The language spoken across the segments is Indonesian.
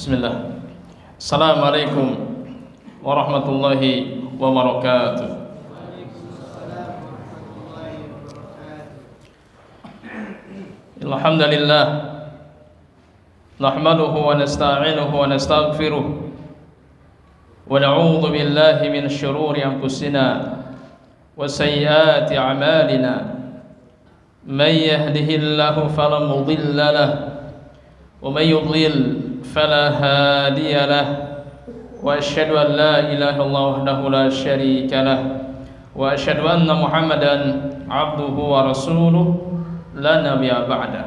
Bismillah. Assalamualaikum warahmatullahi wabarakatuh. Alhamdulillah nahmaduhu wa nasta'inuhu wa nastaghfiruh wa na'udzu billahi min syururi anfusina wa sayyiati a'malina. May yahdihillahu fala mudilla lahu wa may yudlil فلا هادي له وأشهد أن لا إله إلا الله وحده لا شريك له وأشهد أن محمدا عبده ورسوله لا نبي بعده.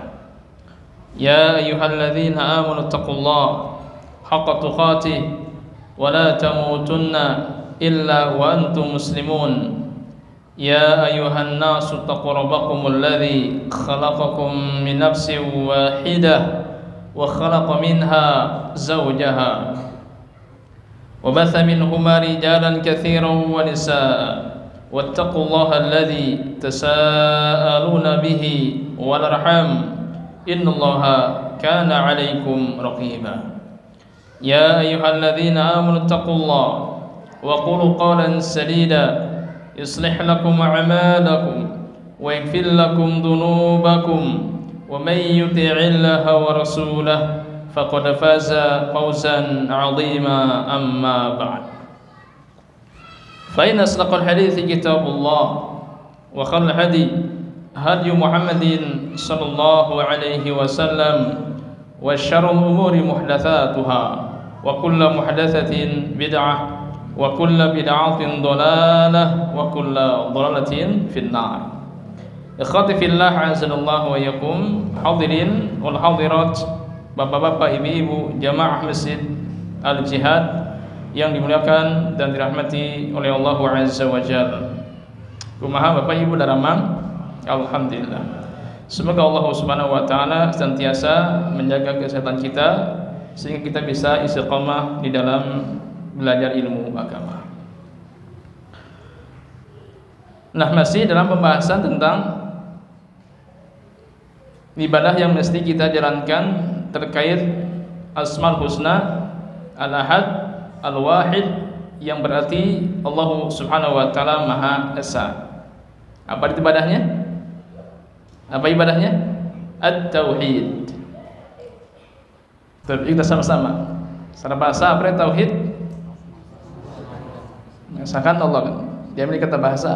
يا أيها الذين آمنوا اتقوا الله حق تقاته ولا تموتن إلا وأنتم مسلمون. يا أيها الناس اتقوا ربكم الذي خلقكم من نفس واحدة وخلق منها زوجها وبث منهما رجالا كثيرا ونساء واتقوا الله الذي تساءلون به والأرحام إن الله كان عليكم رقيبا. يا أيها الذين آمنوا اتقوا الله وقولوا قولا سديدا يصلح لكم أعمالكم ويغفر لكم ذنوبكم ومن يطع الله ورسوله فقد فاز فوزا عظيما. أما بعد فإن أصدق الحديث كتاب الله وخير الهدي هدي محمد صلى الله عليه وسلم وشر الأمور محدثاتها وكل محدثة بدعة وكل بدعة ضلالة وكل ضلالة في النار. Ikhwati fillah, azanallahu wa yakum, hadirin wal hadirat, bapak-bapak, ibu-ibu, jamaah Masjid Al-Jihad yang dimuliakan dan dirahmati oleh Allah Azza wa Jalla. Kumaha Bapak Ibu daramang? Alhamdulillah. Semoga Allah Subhanahu wa taala senantiasa menjaga kesehatan kita sehingga kita bisa istiqamah di dalam belajar ilmu agama. Nah, masih dalam pembahasan tentang ibadah yang mesti kita jalankan terkait Asmaul Husna, Al-Ahad, Al-Wahid, yang berarti Allah Subhanahu wa taala Maha Esa. Apa itu ibadahnya? Apa ibadahnya? At-Tauhid. Kita sama-sama. Secara bahasa apa itu tauhid? Mengesahkan Allah kan. Dia memiliki kata bahasa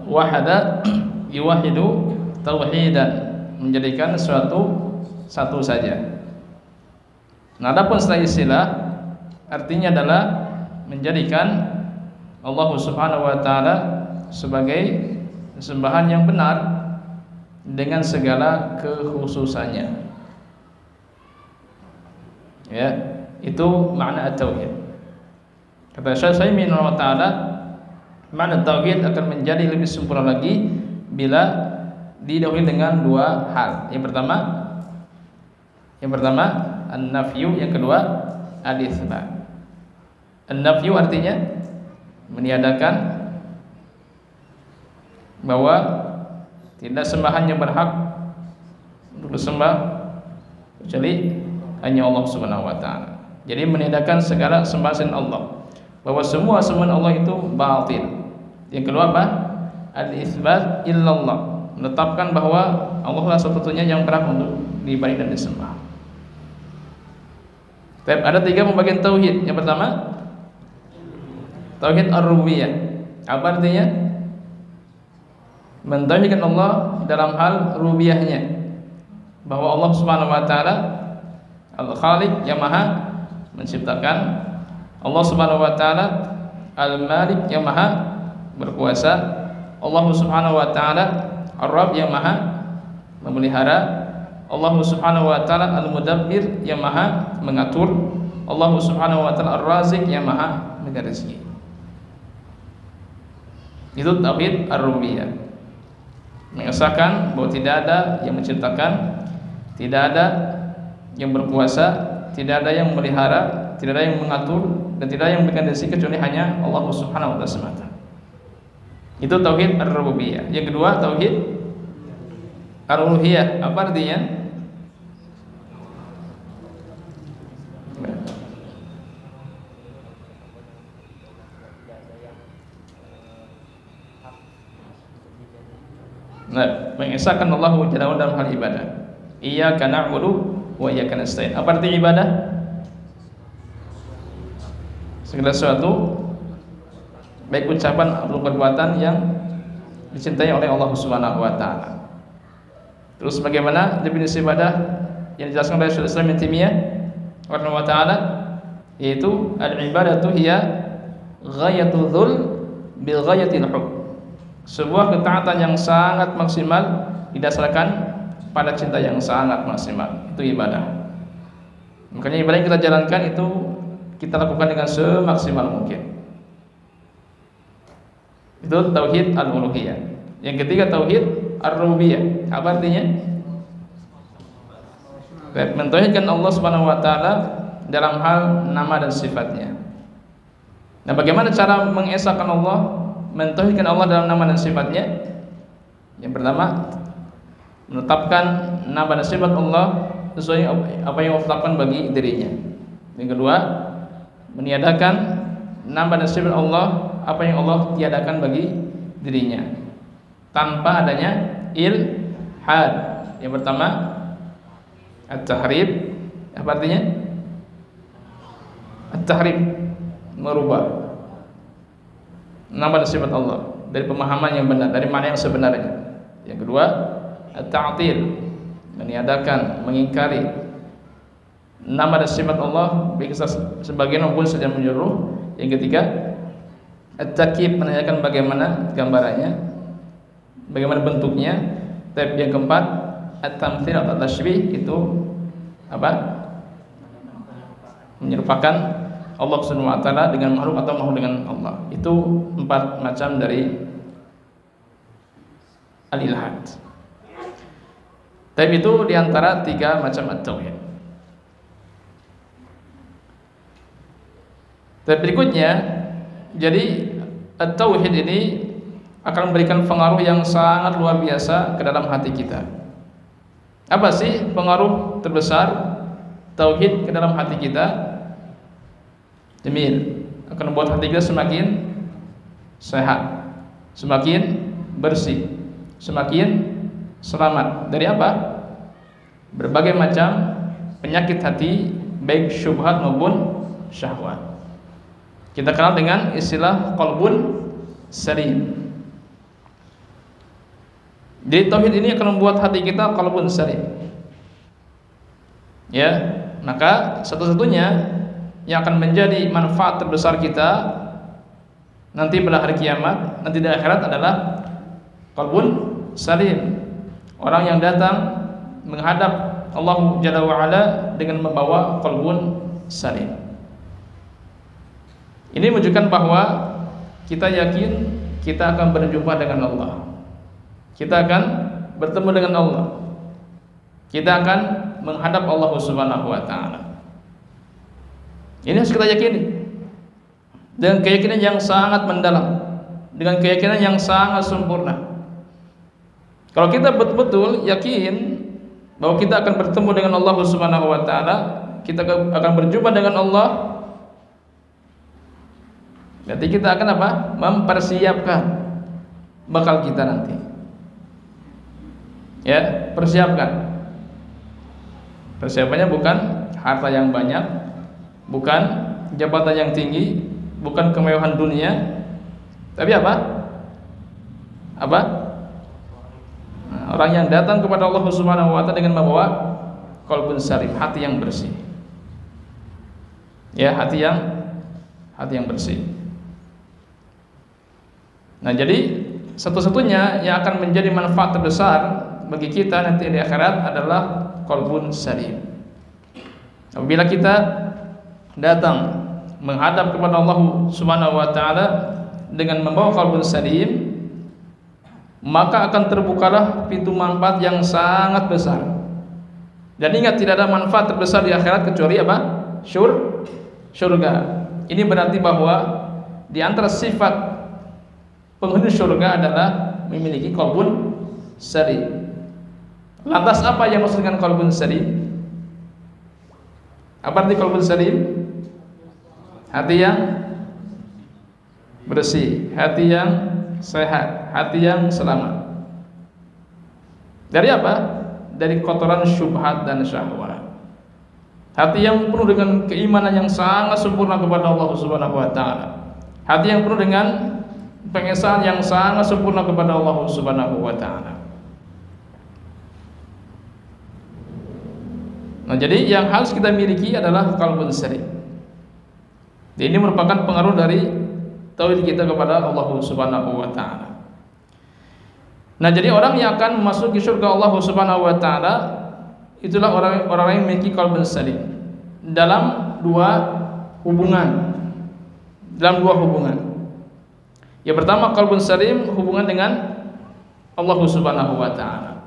wahada yuwahidu tauhidan, menjadikan sesuatu satu saja. Nah, adapun setelah istilah artinya adalah menjadikan Allah Subhanahu wa taala sebagai sembahan yang benar dengan segala kekhususannya. Ya, itu makna at-tauhid. Kata Syekh Utsaimin rahimahullah, makna tauhid akan menjadi lebih sempurna lagi bila didahului dengan dua hal. Yang pertama an-nafyu, yang kedua al-itsbat. An-nafyu artinya meniadakan bahwa tidak sembahan yang berhak untuk disembah kecuali hanya Allah Subhanahu wa taala. Jadi meniadakan segala sembahan selain Allah, bahwa semua sembahan Allah itu batil. Yang kedua apa? Al-itsbat illallah, menetapkan bahwa Allah lah satu-satunya yang berhak untuk diibadahi dan disembah. Ada tiga pembagian tauhid. Yang pertama tauhid ar-rububiyah. Apa artinya? Mentauhidkan Allah dalam hal rububiyahnya, bahwa Allah Subhanahu wa taala Al-Khaliq yang Maha menciptakan, Allah Subhanahu wa taala Al-Malik yang Maha berkuasa, Allah Subhanahu wa taala Ar-Rabb yang Maha memelihara, Allah Subhanahu wa taala Al-Mudabbir yang Maha mengatur, Allah Subhanahu wa taala Ar-Razik yang Maha memberi rezeki. Itu tauhid ar-rububiyah, mengesahkan bahwa tidak ada yang menciptakan, tidak ada yang berkuasa, tidak ada yang memelihara, tidak ada yang mengatur, dan tidak ada yang memberikan rezeki kecuali hanya Allah Subhanahu wa taala semata. Itu tauhid ar-rububiyah. Yang kedua tauhid ar-uluhiyah. Apa artinya? Nah, mengesahkan Allah Jalla wa Ala dalam hal ibadah. Iyyaka na'budu wa iyyaka nasta'in. Apa arti ibadah? Segala sesuatu baik ucapan atau perbuatan yang dicintai oleh Allah Subhanahu wa taala. Terus bagaimana definisi ibadah yang dijelaskan oleh Syaikhul Islam Ibnu Taimiyah rahimahullah taala, yaitu al-ibadatu hiya ghayatul dzul bil ghayatil hub. Sebuah ketaatan yang sangat maksimal didasarkan pada cinta yang sangat maksimal. Itu ibadah. Makanya ibadah yang kita jalankan itu kita lakukan dengan semaksimal mungkin. Itu tauhid al-uluhiyah. Yang ketiga tauhid ar-rububiyah. Apa artinya? Mentauhidkan Allah Subhanahu wa taala dalam hal nama dan sifatnya. Nah, bagaimana cara mengesahkan Allah, mentauhidkan Allah dalam nama dan sifatnya? Yang pertama, menetapkan nama dan sifat Allah sesuai apa yang Allah tetapkan bagi dirinya. Yang kedua, meniadakan nama dan sifat Allah apa yang Allah tiadakan bagi dirinya tanpa adanya ilhad. Yang pertama at-tahrib. Apa artinya? At-tahrib, merubah nama dan sifat Allah dari pemahaman yang benar, dari makna yang sebenarnya. Yang kedua at-ta'til, meniadakan, mengingkari nama dan sifat Allah baik sebagian maupun secara menyeluruh. Yang ketiga at-takyif, menanyakan bagaimana gambarannya, bagaimana bentuknya. Tapi yang keempat at-tamtsil atau tashbih, itu apa? Menyerupakan Allah Subhanahu wa taala dengan makhluk atau makhluk dengan Allah. Itu 4 macam dari al-ilhad. Tapi itu diantara 3 macam at-tauhid. Dan berikutnya, jadi at-tauhid ini akan memberikan pengaruh yang sangat luar biasa ke dalam hati kita. Apa sih pengaruh terbesar tauhid ke dalam hati kita? Jamil, akan membuat hati kita semakin sehat, semakin bersih, semakin selamat dari apa? Berbagai macam penyakit hati, baik syubhat maupun syahwat. Kita kenal dengan istilah qalbun salim. Jadi tauhid ini akan membuat hati kita qalbun salim. Ya, maka satu-satunya yang akan menjadi manfaat terbesar kita nanti pada hari kiamat, nanti di akhirat adalah qalbun salim. Orang yang datang menghadap Allah Jalla wa Ala dengan membawa qalbun salim. Ini menunjukkan bahwa kita yakin kita akan berjumpa dengan Allah. Kita akan bertemu dengan Allah. Kita akan menghadap Allah Subhanahu wa taala. Ini harus kita yakini dengan keyakinan yang sangat mendalam, dengan keyakinan yang sangat sempurna. Kalau kita betul-betul yakin bahwa kita akan bertemu dengan Allah Subhanahu wa taala, kita akan berjumpa dengan Allah, berarti kita akan apa? Mempersiapkan bakal kita nanti. Ya, persiapkan. Persiapannya bukan harta yang banyak, bukan jabatan yang tinggi, bukan kemewahan dunia, tapi apa? Apa? Orang yang datang kepada Allah Subhanahu wa taala dengan membawa qalbun salim, hati yang bersih. Ya, hati yang bersih. Nah, jadi satu-satunya yang akan menjadi manfaat terbesar bagi kita nanti di akhirat adalah qalbun salim. Apabila kita datang menghadap kepada Allah Subhanahu wa taala dengan membawa qalbun salim, maka akan terbukalah pintu manfaat yang sangat besar. Dan ingat, tidak ada manfaat terbesar di akhirat kecuali apa? Surga. Ini berarti bahwa di antara sifat penghuni surga adalah memiliki qalbun salim. Lantas apa yang maksud dengan qalbun salim? Apa arti qalbun salim? Hati yang bersih, hati yang sehat, hati yang selamat. Dari apa? Dari kotoran syubhat dan syahwat. Hati yang penuh dengan keimanan yang sangat sempurna kepada Allah Subhanahu wa taala. Hati yang penuh dengan pengesahan yang sangat sempurna kepada Allah Subhanahu wa taala. Nah, jadi yang harus kita miliki adalah qalbun salim. Ini merupakan pengaruh dari tauhid kita kepada Allah Subhanahu wa taala. Nah, jadi orang yang akan memasuki surga Allah Subhanahu wa taala itulah orang-orang yang memiliki qalbun salim dalam dua hubungan. Yang pertama, qalbun salim hubungan dengan Allah Subhanahu wa taala.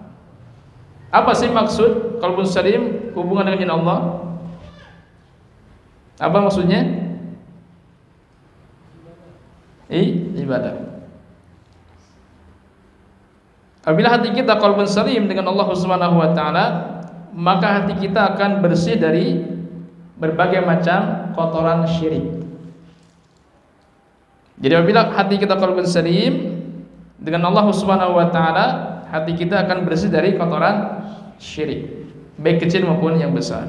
Apa sih maksud qalbun salim hubungan dengan Allah? Apa maksudnya? Ibadah. Apabila hati kita qalbun salim dengan Allah Subhanahu wa taala, maka hati kita akan bersih dari berbagai macam kotoran syirik. Jadi apabila hati kita qalbun salim dengan Allah Subhanahu wa taala, hati kita akan bersih dari kotoran syirik, baik kecil maupun yang besar.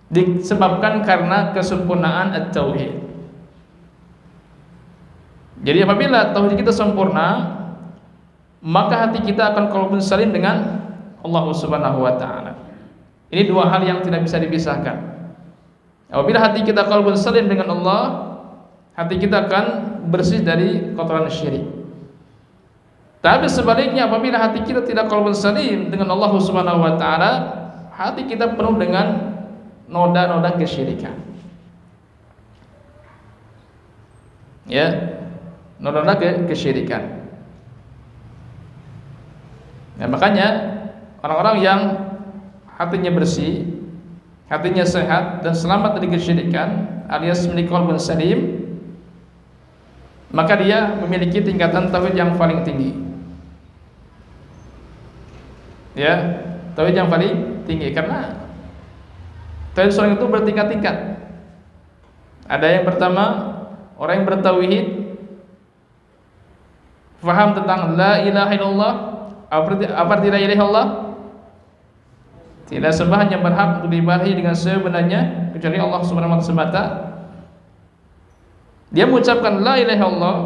Disebabkan karena kesempurnaan at-tauhid. Jadi apabila tauhid kita sempurna, maka hati kita akan qalbun salim dengan Allah Subhanahu wa taala. Ini dua hal yang tidak bisa dipisahkan. Apabila hati kita qalbun salim dengan Allah, hati kita akan bersih dari kotoran syirik. Tapi sebaliknya, apabila hati kita tidak qalbun salim dengan Allah Subhanahu wa taala, hati kita penuh dengan noda-noda kesyirikan. Ya, noda-noda kesyirikan. Nah, makanya orang-orang yang hatinya bersih, hatinya sehat dan selamat dari kesyirikan, alias memiliki qalbun salim, maka dia memiliki tingkatan tauhid yang paling tinggi. Ya, tauhid yang paling tinggi, karena tauhid seorang itu bertingkat-tingkat. Ada yang pertama, orang yang bertauhid faham tentang la ilaha illallah. Apa arti la ilaha illallah? Tidak sembahan yang berhak untuk diibadahi dengan sebenarnya kecuali Allah Subhanahu wa taala semata. Dia mengucapkan la ilaha illallah,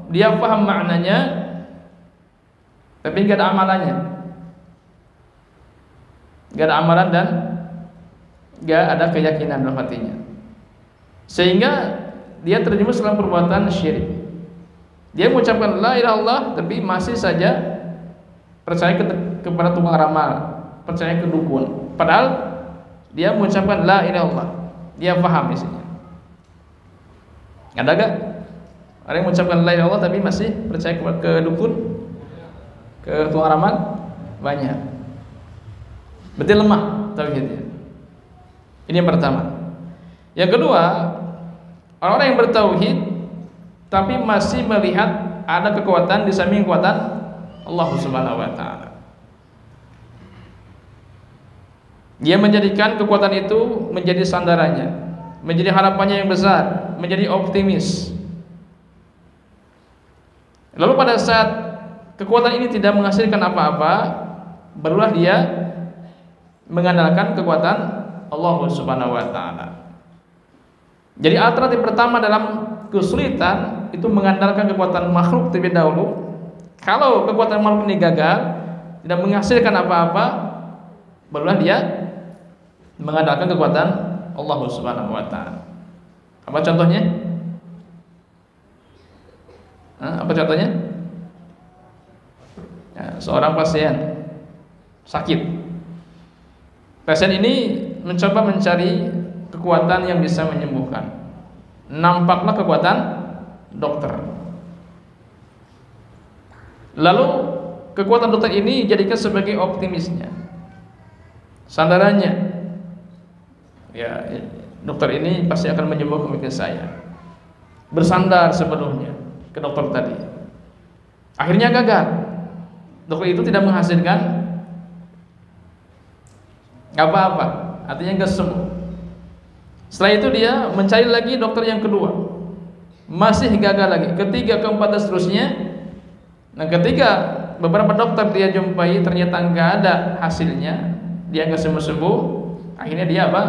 dia paham maknanya, tapi enggak ada amalannya. Enggak ada amalan dan enggak ada keyakinan dalam hatinya. Sehingga dia terjerumus dalam perbuatan syirik. Dia mengucapkan la ilaha illallah tapi masih saja percaya kepada tukang ramal, percaya ke dukun. Padahal dia mengucapkan la ilaha illallah, dia paham isinya. Ada gak orang yang mengucapkan la ilaha illallah tapi masih percaya ke dukun, ke tukang ramal? Banyak. Berarti lemah tauhidnya. Ini yang pertama. Yang kedua, orang-orang yang bertauhid tapi masih melihat ada kekuatan di samping kekuatan Allah Subhanahu wa taala. Dia menjadikan kekuatan itu menjadi sandarannya, menjadi harapannya yang besar, menjadi optimis. Lalu pada saat kekuatan ini tidak menghasilkan apa-apa, barulah dia mengandalkan kekuatan Allah Subhanahu wa taala. Jadi alternatif pertama dalam kesulitan itu mengandalkan kekuatan makhluk terlebih dahulu. Kalau kekuatan makhluk ini gagal, tidak menghasilkan apa-apa, barulah dia mengandalkan kekuatan Allah Subhanahu wa taala. Apa contohnya? Apa contohnya? Ya, seorang pasien sakit. Pasien ini mencoba mencari kekuatan yang bisa menyembuhkan. Nampaklah kekuatan dokter. Lalu kekuatan dokter ini jadikan sebagai optimisnya, sandarannya. Ya, dokter ini pasti akan menyembuhkan penyakit saya. Bersandar sepenuhnya ke dokter tadi. Akhirnya gagal. Dokter itu tidak menghasilkan apa-apa, artinya enggak sembuh. Setelah itu dia mencari lagi dokter yang kedua, masih gagal lagi. Ketiga, keempat dan seterusnya. Nah, ketika beberapa dokter dia jumpai ternyata nggak ada hasilnya, dia nggak sembuh-sembuh, akhirnya dia apa?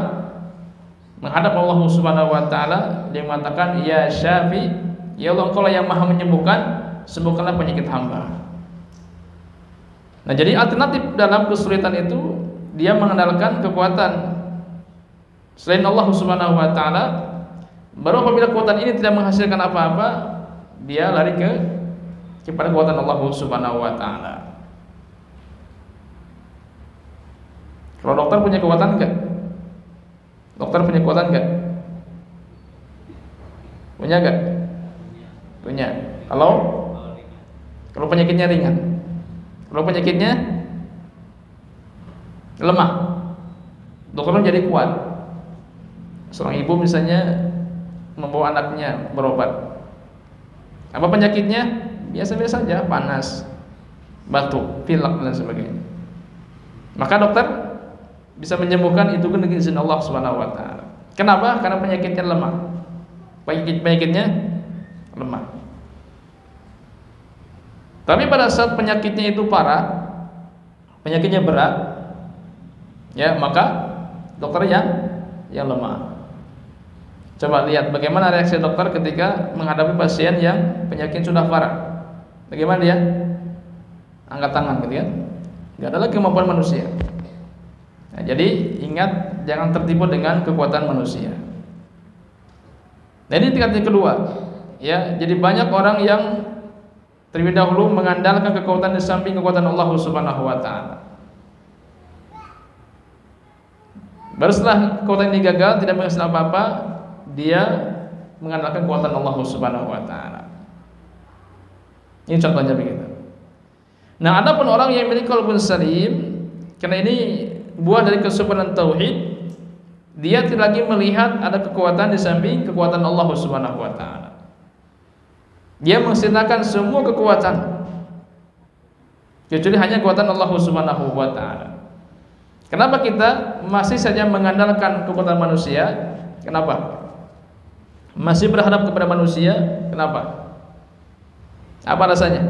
Menghadap Allah Subhanahu wa taala, dia mengatakan, "Ya Syafi, ya Allah, Engkau yang Maha menyembuhkan, sembuhkanlah penyakit hamba." Nah, jadi alternatif dalam kesulitan itu dia mengandalkan kekuatan selain Allah Subhanahu wa taala. Baru apabila kekuatan ini tidak menghasilkan apa-apa, dia lari kepada kekuatan Allah Subhanahu wa taala. Kalau dokter punya kekuatan enggak? Dokter punya kekuatan enggak? Punya enggak? Punya. Kalau penyakitnya ringan. Kalau penyakitnya lemah, dokternya jadi kuat. Seorang ibu misalnya membawa anaknya berobat. Apa penyakitnya? Biasa-biasa saja, panas, batuk, pilek dan sebagainya. Maka dokter bisa menyembuhkan itu dengan izin Allah Subhanahu wa taala. Kenapa? Karena penyakitnya lemah. Penyakitnya lemah. Tapi pada saat penyakitnya itu parah, penyakitnya berat, ya, maka dokter yang lemah. Coba lihat bagaimana reaksi dokter ketika menghadapi pasien yang penyakit sudah parah. Bagaimana dia? Angkat tangan, gitu kan? Gak ada lagi kemampuan manusia. Nah, jadi ingat, jangan tertipu dengan kekuatan manusia. Nah, ini tingkat yang kedua, ya. Jadi banyak orang yang terlebih dahulu mengandalkan kekuatan di samping kekuatan Allah Subhanahu wa taala. Baru setelah kekuatan ini gagal, tidak menghasilkan apa-apa, dia mengandalkan kekuatan Allah Subhanahu wa taala. Ini contohnya begitu. Nah, adapun orang yang memiliki qalbun salim, karena ini buah dari kesempurnaan tauhid, dia tidak lagi melihat ada kekuatan di samping kekuatan Allah Subhanahu wa taala. Dia menggunakan semua kekuatan kecuali hanya kekuatan Allah Subhanahu wa taala. Kenapa kita masih saja mengandalkan kekuatan manusia? Kenapa? Masih berharap kepada manusia? Kenapa? Apa rasanya?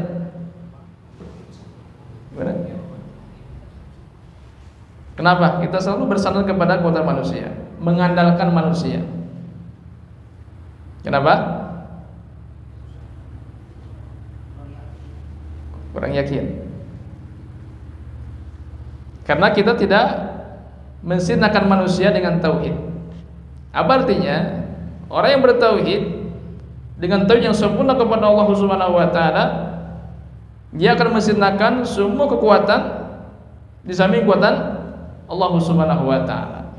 Kenapa? Kita selalu bersandar kepada kekuatan manusia, mengandalkan manusia. Kenapa? Kurang yakin. Karena kita tidak mensinakan manusia dengan tauhid. Apa artinya? Orang yang bertauhid dengan tauhid yang sempurna kepada Allah Subhanahu wa taala, dia akan mensinakan semua kekuatan di samping kekuatan Allah Subhanahu wa taala.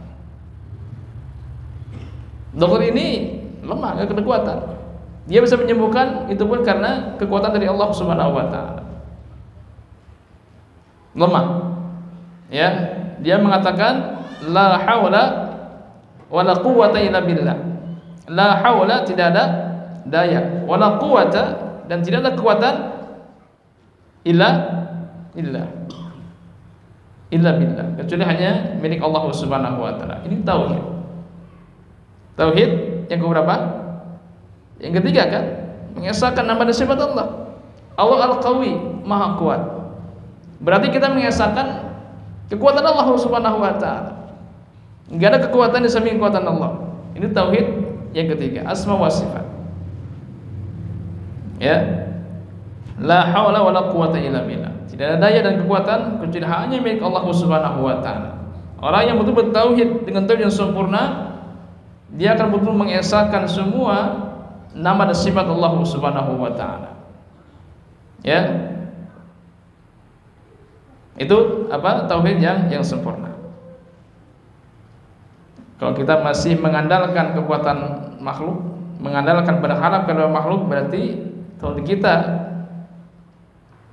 Dokter ini lemah, enggak ada kekuatan. Dia bisa menyembuhkan itu pun karena kekuatan dari Allah Subhanahu wa taala. Lemah, ya. Dia mengatakan la haula wala quwwata illa billah. La haula, tidak ada daya, wala quwwata, dan tidak ada kekuatan illa billah, kecuali hanya milik Allah Subhanahu wa taala. Ini tauhid. Tauhid yang keberapa? Yang ketiga kan, mengesahkan nama dan sifat Allah. Allah Al-Qawi, Maha Kuat. Berarti kita mengesahkan kekuatan Allah Subhanahu wa taala. Enggak ada kekuatan di samping kekuatan Allah. Ini tauhid yang ketiga, asma wa sifat. Ya. La haula wala quwwata illa billah. Tidak ada daya dan kekuatan kecuali hanya milik Allah Subhanahu wa taala. Orang yang betul bertauhid dengan tauhid yang sempurna, dia akan betul mengesahkan semua nama dan sifat Allah Subhanahu wa taala. Ya. Itu apa? Tauhid yang sempurna. Kalau kita masih mengandalkan kekuatan makhluk, mengandalkan berharap kepada makhluk, berarti tauhid kita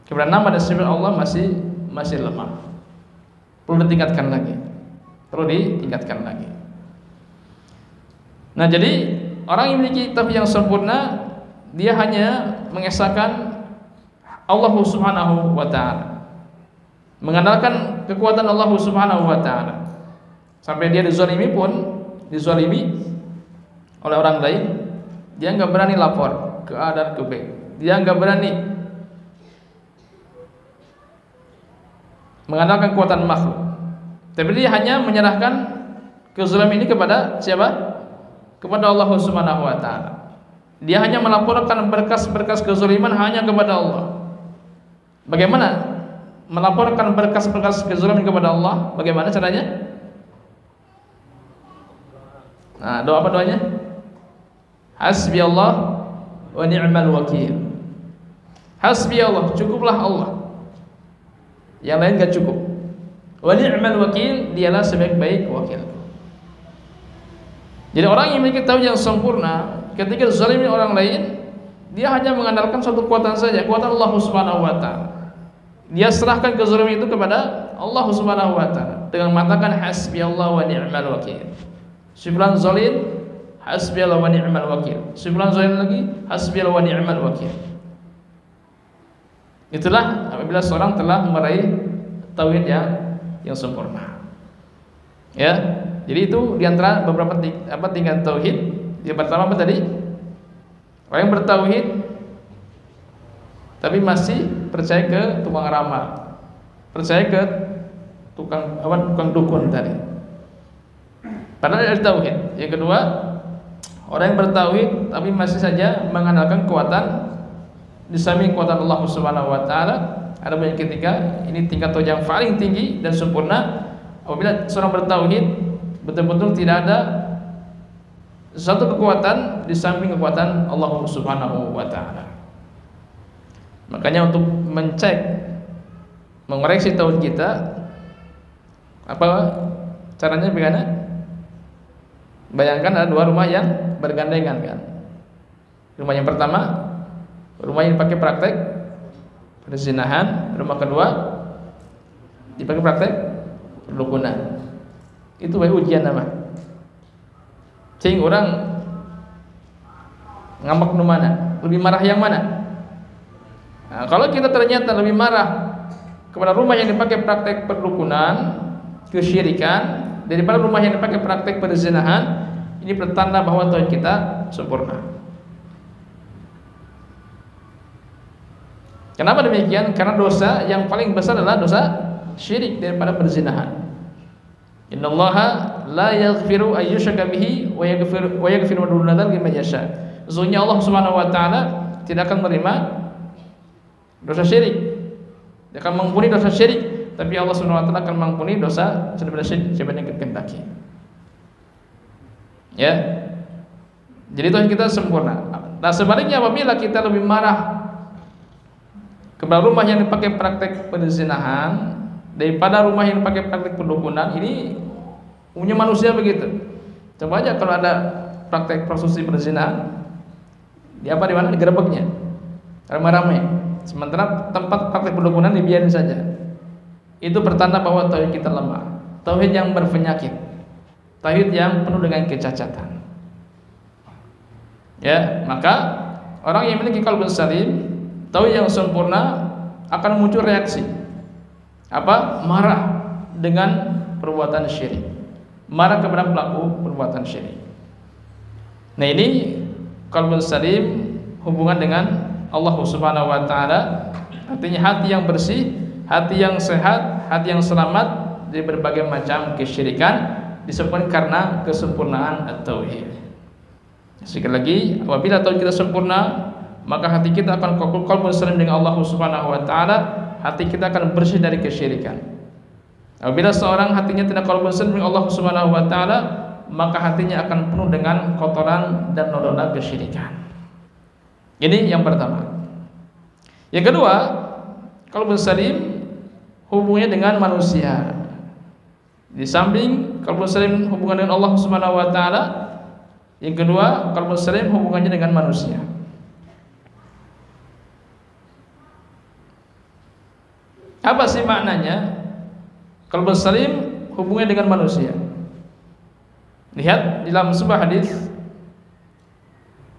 kepada nama dan sifat Allah masih lemah. Perlu ditingkatkan lagi. Nah, jadi orang yang memiliki tauhid yang sempurna, dia hanya mengesahkan Allah Subhanahu wa taala, mengandalkan kekuatan Allah Subhanahu wa taala. Sampai dia dizalimi oleh orang lain, dia enggak berani lapor ke A dan ke B. Dia enggak berani mengandalkan kekuatan makhluk. Tapi dia hanya menyerahkan kezaliman ini kepada siapa? Kepada Allah Subhanahu wa taala. Dia hanya melaporkan berkas-berkas kezaliman hanya kepada Allah. Bagaimana melaporkan berkas-berkas kezaliman kepada Allah? Bagaimana caranya? Nah, doa apa doanya? Hasbi Allah wa ni'mal wakil. Hasbi Allah, cukuplah Allah. Yang lain gak cukup. Wa ni'mal wakil, dialah sebaik-baik wakil. Jadi orang yang memiliki tauhid yang sempurna, ketika zalimi orang lain, dia hanya mengandalkan satu kekuatan saja, kekuatan Allah Subhanahu wa taala. Dia serahkan kezaliman itu kepada Allah Subhanahu wa taala dengan mengatakan hasbi Allah wa ni'mal wakil. Sebulan zalim, hasbi Allah wa ni'mal wakil. Sebulan zalim lagi, hasbi Allah wa ni'mal wakil. Itulah apabila seorang telah meraih tauhid yang sempurna. Ya, jadi itu diantara beberapa tingkat tauhid. Yang pertama apa tadi? Orang yang bertauhid tapi masih percaya ke tukang ramal, percaya ke tukang dukun tadi. Padahal ada tauhid. Yang kedua, orang yang bertauhid tapi masih saja mengandalkan kekuatan di samping kekuatan Allah Subhanahu wa taala. Ada banyak ketika ini tingkat tauhid yang paling tinggi dan sempurna. Apabila seorang bertauhid betul-betul tidak ada satu kekuatan di samping kekuatan Allah Subhanahu wa taala. Makanya untuk mengoreksi tauhid kita, apa caranya bagaimana? Bayangkan ada dua rumah yang bergandengan kan. Rumah yang pertama, rumah yang dipakai praktek perzinahan. Rumah kedua dipakai praktek perdukunan. Itu ujian nama. Cing orang ngambek nu mana? Lebih marah yang mana? Nah, kalau kita ternyata lebih marah kepada rumah yang dipakai praktek perdukunan, kesyirikan, daripada rumah yang dipakai praktek perzinahan, ini pertanda bahwa tauhid kita sempurna. Kenapa demikian? Karena dosa yang paling besar adalah dosa syirik daripada perzinahan. Innallaha la yaghfiru ay yushraka bihi wa yaghfiru ma duna dzalika liman yasha. Sesungguhnya Allah Subhanahu wa taala tidak akan menerima dosa syirik. Dia akan mengampuni dosa syirik, tapi Allah Subhanahu wa taala akan mengampuni dosa daripada syirik siapa yang kehendaki. Ya. Jadi tauhid kita sempurna. Nah, sebaliknya apabila kita lebih marah kepada rumah yang dipakai praktek perzinahan daripada rumah yang dipakai praktek perdukunan, ini punya manusia begitu. Coba aja kalau ada praktek prostitusi perzinahan, di mana digerebeknya ramai-ramai. Sementara tempat praktek perdukunan dibiarin saja. Itu pertanda bahwa tauhid kita lemah, tauhid yang berpenyakit, tauhid yang penuh dengan kecacatan. Ya, maka orang yang memiliki qalbun salim, tauhid yang sempurna, akan muncul reaksi apa? Marah dengan perbuatan syirik, marah kepada pelaku perbuatan syirik. Nah, ini qalbun salim hubungan dengan Allah Subhanahu wa taala, artinya hati yang bersih, hati yang sehat, hati yang selamat dari berbagai macam kesyirikan, disebabkan karena kesempurnaan at-tauhid. Sekali lagi, apabila tauhid kita sempurna, maka hati kita akan qalbun salim dengan Allah Subhanahu wa taala, hati kita akan bersih dari kesyirikan. Apabila seorang hatinya tidak qalbun salim dengan Allah Subhanahu wa taala, maka hatinya akan penuh dengan kotoran dan noda kesyirikan. Ini yang pertama. Yang kedua, qalbun salim hubungannya dengan manusia. Di samping qalbun salim hubungan dengan Allah Subhanahu wa taala, yang kedua qalbun salim hubungannya dengan manusia. Apa sih maknanya qalbun salim hubungannya dengan manusia? Lihat di dalam sebuah hadis,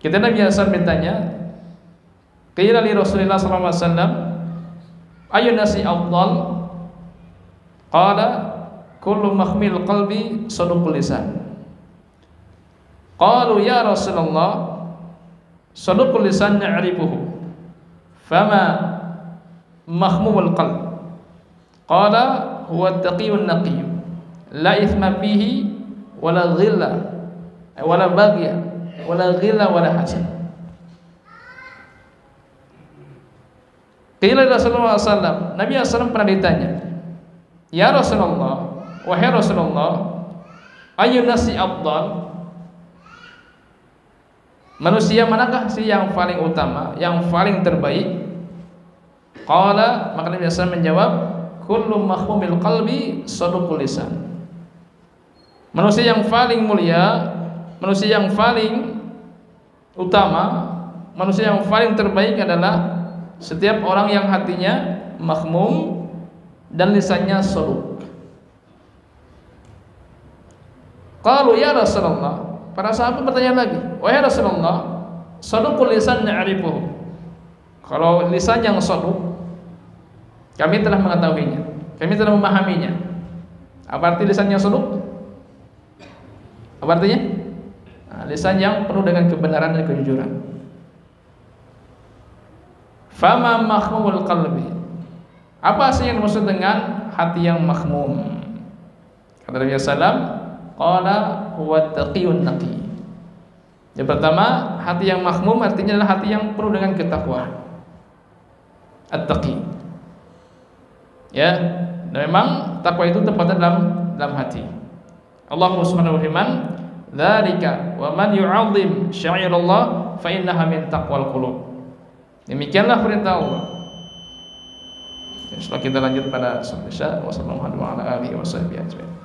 kita Nabi SAW bertanya, qila li Rasulillah sallallahu alaihi wasallam, ayyun nasi afdal? Qala kullu mahmil qalbi saduqul lisan. Qalu ya Rasulullah, saduqul lisan na'rifuhu, fama mahmumul qalb? Qala huwa at-taqiyyun naqiyyu la itsma fihi wala ghilla wala baghya wala ghilla wala hasad. Qila Rasulullah SAW, Nabi SAW pernah ditanya, ya Rasulullah, wahai Rasulullah, ayyun nasi afdal, manusia manakah sih yang paling utama, yang paling terbaik? Qala, maka Nabi SAW menjawab, kullu mahmumil qalbi saduqul lisan. Manusia yang paling mulia, manusia yang paling utama, manusia yang paling terbaik adalah setiap orang yang hatinya mahmum dan lisannya saduq. Qalu ya Rasulullah, para sahabat bertanya lagi, wahai Rasulullah, saduqul lisan na'rifuhu. Kalau lisan yang saduq, kami telah mengetahuinya, kami telah memahaminya. Apa arti lisan yang saduq? Apa artinya? Nah, lisan yang penuh dengan kebenaran dan kejujuran. Fama mahmumul qalbi. Apa sih yang dimaksud dengan hati yang mahmum? Kata Nabi sallam, qala huwa taqiyyun naqi. Yang pertama, hati yang mahmum artinya adalah hati yang penuh dengan ketakwaan. At-taqi. Ya, dan memang takwa itu tempatnya dalam hati. Allah Subhanahu wa ta'ala firman, "Dzalika wa man yu'azzim syairallah fa innaha min taqwal qulub." Demikianlah perintah Allah. Setelah kita lanjut pada sunnah Isya, wassalamualaikum warahmatullahi wabarakatuh.